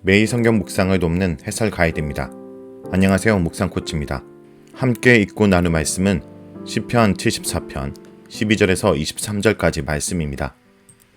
매일 성경 묵상을 돕는 해설 가이드입니다. 안녕하세요. 묵상 코치입니다. 함께 읽고 나눌 말씀은 시편 74편 12절에서 23절까지 말씀입니다.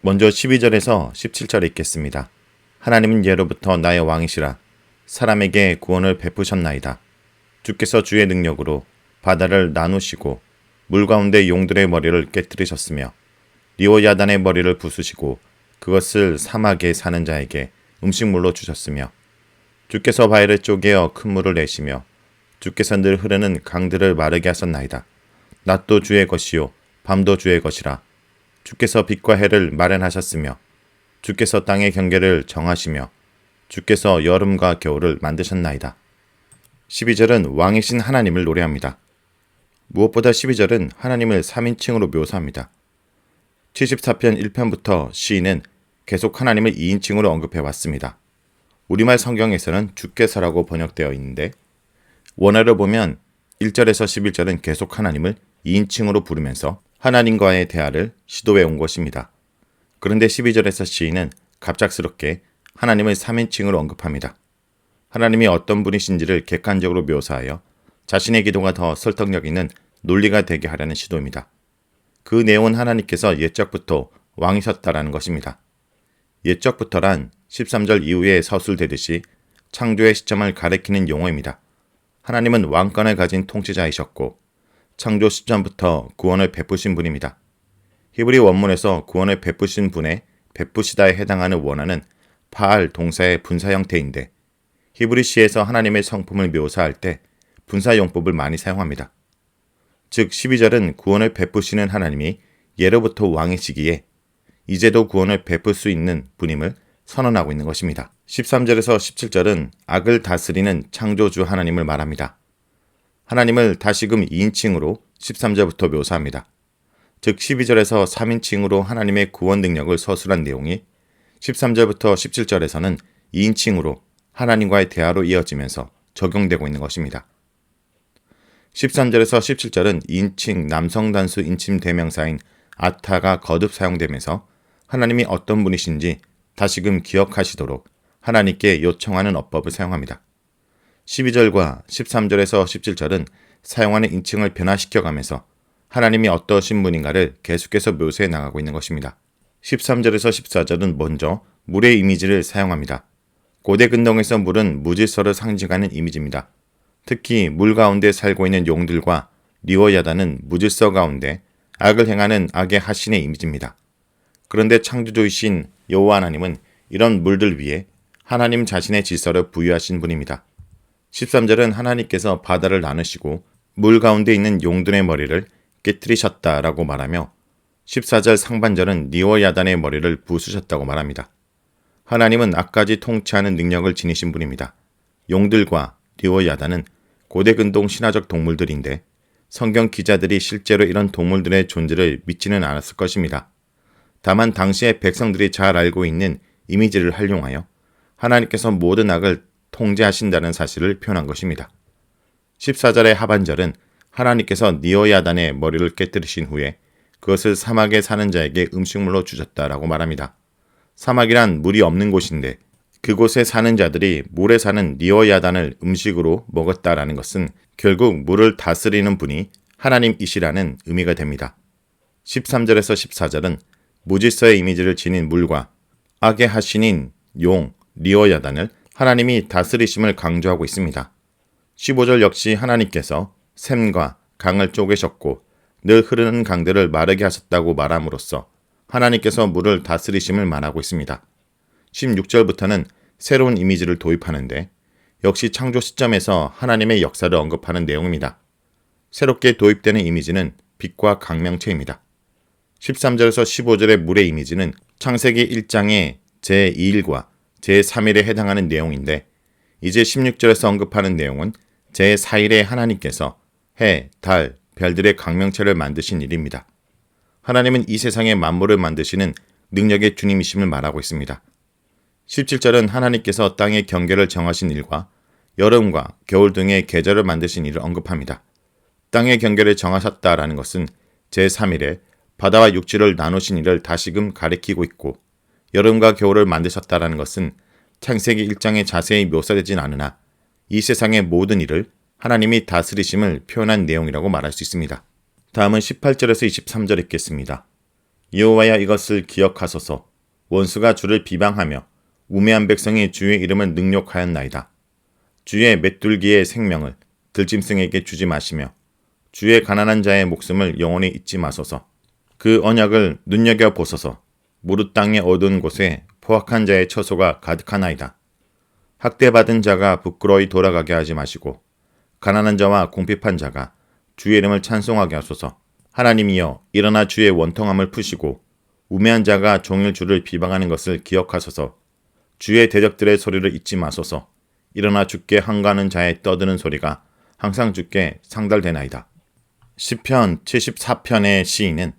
먼저 12절에서 17절 읽겠습니다. 하나님은 예로부터 나의 왕이시라. 사람에게 구원을 베푸셨나이다. 주께서 주의 능력으로 바다를 나누시고 물 가운데 용들의 머리를 깨뜨리셨으며 리오야단의 머리를 부수시고 그것을 사막에 사는 자에게 음식물로 주셨으며 주께서 바위를 쪼개어 큰 물을 내시며 주께서 늘 흐르는 강들을 마르게 하셨나이다. 낮도 주의 것이요 밤도 주의 것이라. 주께서 빛과 해를 마련하셨으며 주께서 땅의 경계를 정하시며 주께서 여름과 겨울을 만드셨나이다. 12절은 왕이신 하나님을 노래합니다. 무엇보다 12절은 하나님을 3인칭으로 묘사합니다. 74편 1편부터 시인은 계속 하나님을 2인칭으로 언급해 왔습니다. 우리말 성경에서는 주께서라고 번역되어 있는데 원어를 보면 1절에서 11절은 계속 하나님을 2인칭으로 부르면서 하나님과의 대화를 시도해 온 것입니다. 그런데 12절에서 시인은 갑작스럽게 하나님을 3인칭으로 언급합니다. 하나님이 어떤 분이신지를 객관적으로 묘사하여 자신의 기도가 더 설득력 있는 논리가 되게 하려는 시도입니다. 그 내용은 하나님께서 옛적부터 왕이셨다라는 것입니다. 옛적부터란 13절 이후에 서술되듯이 창조의 시점을 가리키는 용어입니다. 하나님은 왕권을 가진 통치자이셨고 창조 시점부터 구원을 베푸신 분입니다. 히브리 원문에서 구원을 베푸신 분의 베푸시다에 해당하는 원어는 파알 동사의 분사 형태인데 히브리 시에서 하나님의 성품을 묘사할 때 분사용법을 많이 사용합니다. 즉 12절은 구원을 베푸시는 하나님이 예로부터 왕이시기에 이제도 구원을 베풀 수 있는 분임을 선언하고 있는 것입니다. 13절에서 17절은 악을 다스리는 창조주 하나님을 말합니다. 하나님을 다시금 2인칭으로 13절부터 묘사합니다. 즉 12절에서 3인칭으로 하나님의 구원 능력을 서술한 내용이 13절부터 17절에서는 2인칭으로 하나님과의 대화로 이어지면서 적용되고 있는 것입니다. 13절에서 17절은 2인칭 남성 단수 인칭 대명사인 아타가 거듭 사용되면서 하나님이 어떤 분이신지 다시금 기억하시도록 하나님께 요청하는 어법을 사용합니다. 12절과 13절에서 17절은 사용하는 인칭을 변화시켜가면서 하나님이 어떠신 분인가를 계속해서 묘사해 나가고 있는 것입니다. 13절에서 14절은 먼저 물의 이미지를 사용합니다. 고대 근동에서 물은 무질서를 상징하는 이미지입니다. 특히 물 가운데 살고 있는 용들과 리오야단은 무질서 가운데 악을 행하는 악의 하신의 이미지입니다. 그런데 창조주이신 여호와 하나님은 이런 물들 위에 하나님 자신의 질서를 부여하신 분입니다. 13절은 하나님께서 바다를 나누시고 물 가운데 있는 용들의 머리를 깨뜨리셨다라고 말하며 14절 상반절은 리오야단의 머리를 부수셨다고 말합니다. 하나님은 악까지 통치하는 능력을 지니신 분입니다. 용들과 리오야단은 고대 근동 신화적 동물들인데 성경 기자들이 실제로 이런 동물들의 존재를 믿지는 않았을 것입니다. 다만 당시의 백성들이 잘 알고 있는 이미지를 활용하여 하나님께서 모든 악을 통제하신다는 사실을 표현한 것입니다. 14절의 하반절은 하나님께서 리오야단의 머리를 깨뜨리신 후에 그것을 사막에 사는 자에게 음식물로 주셨다라고 말합니다. 사막이란 물이 없는 곳인데 그곳에 사는 자들이 물에 사는 리오야단을 음식으로 먹었다라는 것은 결국 물을 다스리는 분이 하나님이시라는 의미가 됩니다. 13절에서 14절은 무질서의 이미지를 지닌 물과 악의 하신인 용, 리오야단을 하나님이 다스리심을 강조하고 있습니다. 15절 역시 하나님께서 샘과 강을 쪼개셨고 늘 흐르는 강들을 마르게 하셨다고 말함으로써 하나님께서 물을 다스리심을 말하고 있습니다. 16절부터는 새로운 이미지를 도입하는데 역시 창조 시점에서 하나님의 역사를 언급하는 내용입니다. 새롭게 도입되는 이미지는 빛과 강명체입니다. 13절에서 15절의 물의 이미지는 창세기 1장의 제2일과 제3일에 해당하는 내용인데 이제 16절에서 언급하는 내용은 제4일에 하나님께서 해, 달, 별들의 강명체를 만드신 일입니다. 하나님은 이 세상의 만물을 만드시는 능력의 주님이심을 말하고 있습니다. 17절은 하나님께서 땅의 경계를 정하신 일과 여름과 겨울 등의 계절을 만드신 일을 언급합니다. 땅의 경계를 정하셨다라는 것은 제3일에 바다와 육지를 나누신 일을 다시금 가리키고 있고 여름과 겨울을 만드셨다라는 것은 창세기 1장에 자세히 묘사되진 않으나 이 세상의 모든 일을 하나님이 다스리심을 표현한 내용이라고 말할 수 있습니다. 다음은 18절에서 23절 읽겠습니다. 여호와야 이것을 기억하소서. 원수가 주를 비방하며 우매한 백성이 주의 이름을 능욕하였나이다. 주의 메뚜기의 생명을 들짐승에게 주지 마시며 주의 가난한 자의 목숨을 영원히 잊지 마소서. 그 언약을 눈여겨보소서. 무릇 땅의 어두운 곳에 포악한 자의 처소가 가득하나이다. 학대받은 자가 부끄러이 돌아가게 하지 마시고 가난한 자와 궁핍한 자가 주의 이름을 찬송하게 하소서. 하나님이여 일어나 주의 원통함을 푸시고 우매한 자가 종일 주를 비방하는 것을 기억하소서. 주의 대적들의 소리를 잊지 마소서. 일어나 주께 항거하는 자의 떠드는 소리가 항상 주께 상달되나이다. 시편 74편의 시인은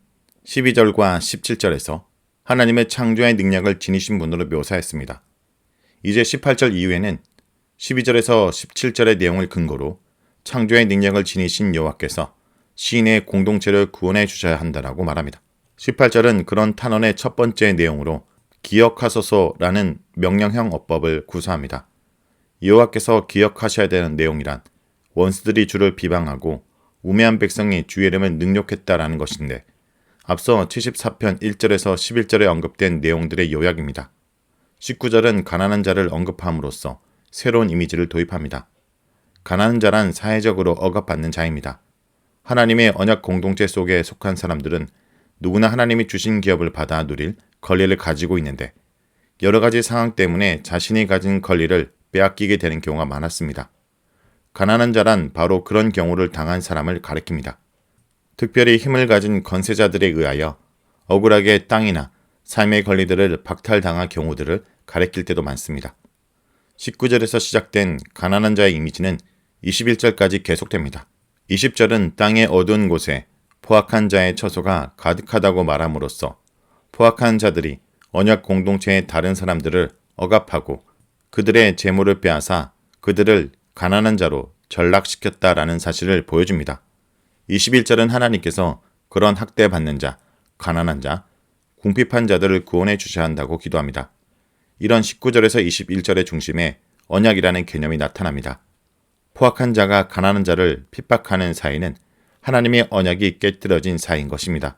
12절과 17절에서 하나님의 창조의 능력을 지니신 분으로 묘사했습니다. 이제 18절 이후에는 12절에서 17절의 내용을 근거로 창조의 능력을 지니신 여호와께서 시인의 공동체를 구원해 주셔야 한다라고 말합니다. 18절은 그런 탄원의 첫 번째 내용으로 기억하소서라는 명령형 어법을 구사합니다. 여호와께서 기억하셔야 되는 내용이란 원수들이 주를 비방하고 우매한 백성이 주의 이름을 능욕했다라는 것인데 앞서 74편 1절에서 11절에 언급된 내용들의 요약입니다. 19절은 가난한 자를 언급함으로써 새로운 이미지를 도입합니다. 가난한 자란 사회적으로 억압받는 자입니다. 하나님의 언약 공동체 속에 속한 사람들은 누구나 하나님이 주신 기업을 받아 누릴 권리를 가지고 있는데 여러 가지 상황 때문에 자신이 가진 권리를 빼앗기게 되는 경우가 많았습니다. 가난한 자란 바로 그런 경우를 당한 사람을 가리킵니다. 특별히 힘을 가진 건세자들에 의하여 억울하게 땅이나 삶의 권리들을 박탈당한 경우들을 가리킬 때도 많습니다. 19절에서 시작된 가난한 자의 이미지는 21절까지 계속됩니다. 20절은 땅의 어두운 곳에 포악한 자의 처소가 가득하다고 말함으로써 포악한 자들이 언약 공동체의 다른 사람들을 억압하고 그들의 재물을 빼앗아 그들을 가난한 자로 전락시켰다라는 사실을 보여줍니다. 21절은 하나님께서 그런 학대받는 자, 가난한 자, 궁핍한 자들을 구원해 주셔야 한다고 기도합니다. 이런 19절에서 21절의 중심에 언약이라는 개념이 나타납니다. 포악한 자가 가난한 자를 핍박하는 사이는 하나님의 언약이 깨뜨려진 사이인 것입니다.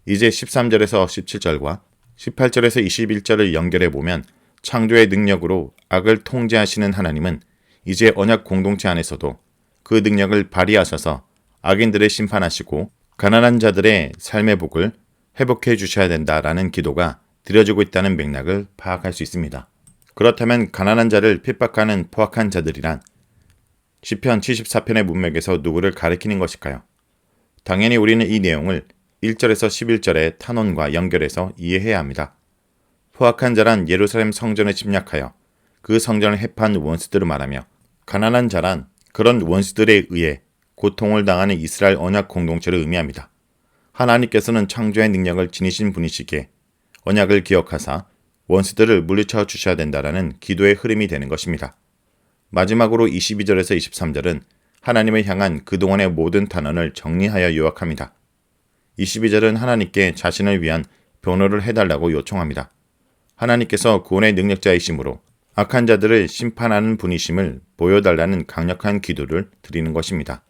이제 13절에서 17절과 18절에서 21절을 연결해 보면 창조의 능력으로 악을 통제하시는 하나님은 이제 언약 공동체 안에서도 그 능력을 발휘하셔서 악인들을 심판하시고 가난한 자들의 삶의 복을 회복해 주셔야 된다라는 기도가 드려지고 있다는 맥락을 파악할 수 있습니다. 그렇다면 가난한 자를 핍박하는 포악한 자들이란 시편 74편의 문맥에서 누구를 가리키는 것일까요? 당연히 우리는 이 내용을 1절에서 11절의 탄원과 연결해서 이해해야 합니다. 포악한 자란 예루살렘 성전을 침략하여 그 성전을 해판 원수들을 말하며 가난한 자란 그런 원수들에 의해 고통을 당하는 이스라엘 언약 공동체를 의미합니다. 하나님께서는 창조의 능력을 지니신 분이시기에 언약을 기억하사 원수들을 물리쳐 주셔야 된다라는 기도의 흐름이 되는 것입니다. 마지막으로 22절에서 23절은 하나님을 향한 그동안의 모든 탄원을 정리하여 요약합니다. 22절은 하나님께 자신을 위한 변호를 해달라고 요청합니다. 하나님께서 구원의 능력자이심으로 악한 자들을 심판하는 분이심을 보여달라는 강력한 기도를 드리는 것입니다.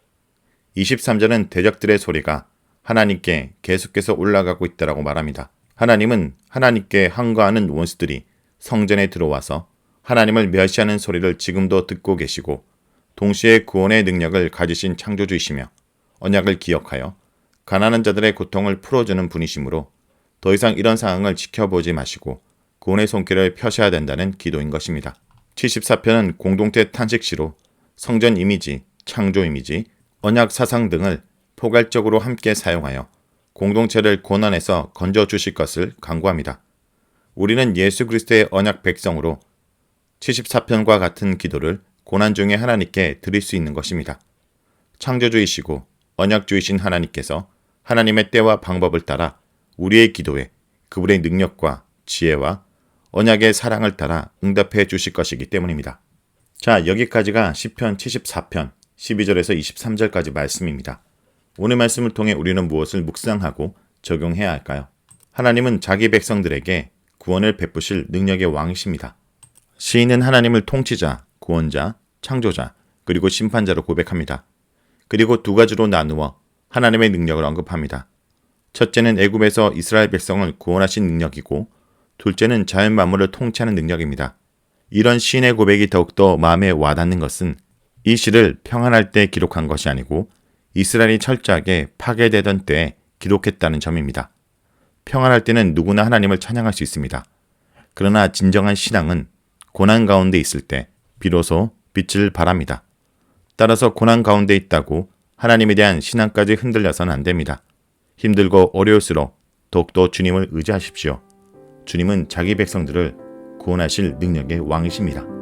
23절은 대적들의 소리가 하나님께 계속해서 올라가고 있다라고 말합니다. 하나님은 하나님께 항거하는 원수들이 성전에 들어와서 하나님을 멸시하는 소리를 지금도 듣고 계시고 동시에 구원의 능력을 가지신 창조주이시며 언약을 기억하여 가난한 자들의 고통을 풀어주는 분이시므로 더 이상 이런 상황을 지켜보지 마시고 구원의 손길을 펴셔야 된다는 기도인 것입니다. 74편은 공동체 탄식시로 성전 이미지, 창조 이미지, 언약 사상 등을 포괄적으로 함께 사용하여 공동체를 고난에서 건져주실 것을 간구합니다. 우리는 예수 그리스도의 언약 백성으로 74편과 같은 기도를 고난 중에 하나님께 드릴 수 있는 것입니다. 창조주이시고 언약주이신 하나님께서 하나님의 때와 방법을 따라 우리의 기도에 그분의 능력과 지혜와 언약의 사랑을 따라 응답해 주실 것이기 때문입니다. 자, 여기까지가 시편 74편 12절에서 23절까지 말씀입니다. 오늘 말씀을 통해 우리는 무엇을 묵상하고 적용해야 할까요? 하나님은 자기 백성들에게 구원을 베푸실 능력의 왕이십니다. 시인은 하나님을 통치자, 구원자, 창조자, 그리고 심판자로 고백합니다. 그리고 두 가지로 나누어 하나님의 능력을 언급합니다. 첫째는 애굽에서 이스라엘 백성을 구원하신 능력이고, 둘째는 자연 만물을 통치하는 능력입니다. 이런 시인의 고백이 더욱더 마음에 와닿는 것은 이 시를 평안할 때 기록한 것이 아니고 이스라엘이 철저하게 파괴되던 때에 기록했다는 점입니다. 평안할 때는 누구나 하나님을 찬양할 수 있습니다. 그러나 진정한 신앙은 고난 가운데 있을 때 비로소 빛을 발합니다. 따라서 고난 가운데 있다고 하나님에 대한 신앙까지 흔들려서는 안 됩니다. 힘들고 어려울수록 더욱더 주님을 의지하십시오. 주님은 자기 백성들을 구원하실 능력의 왕이십니다.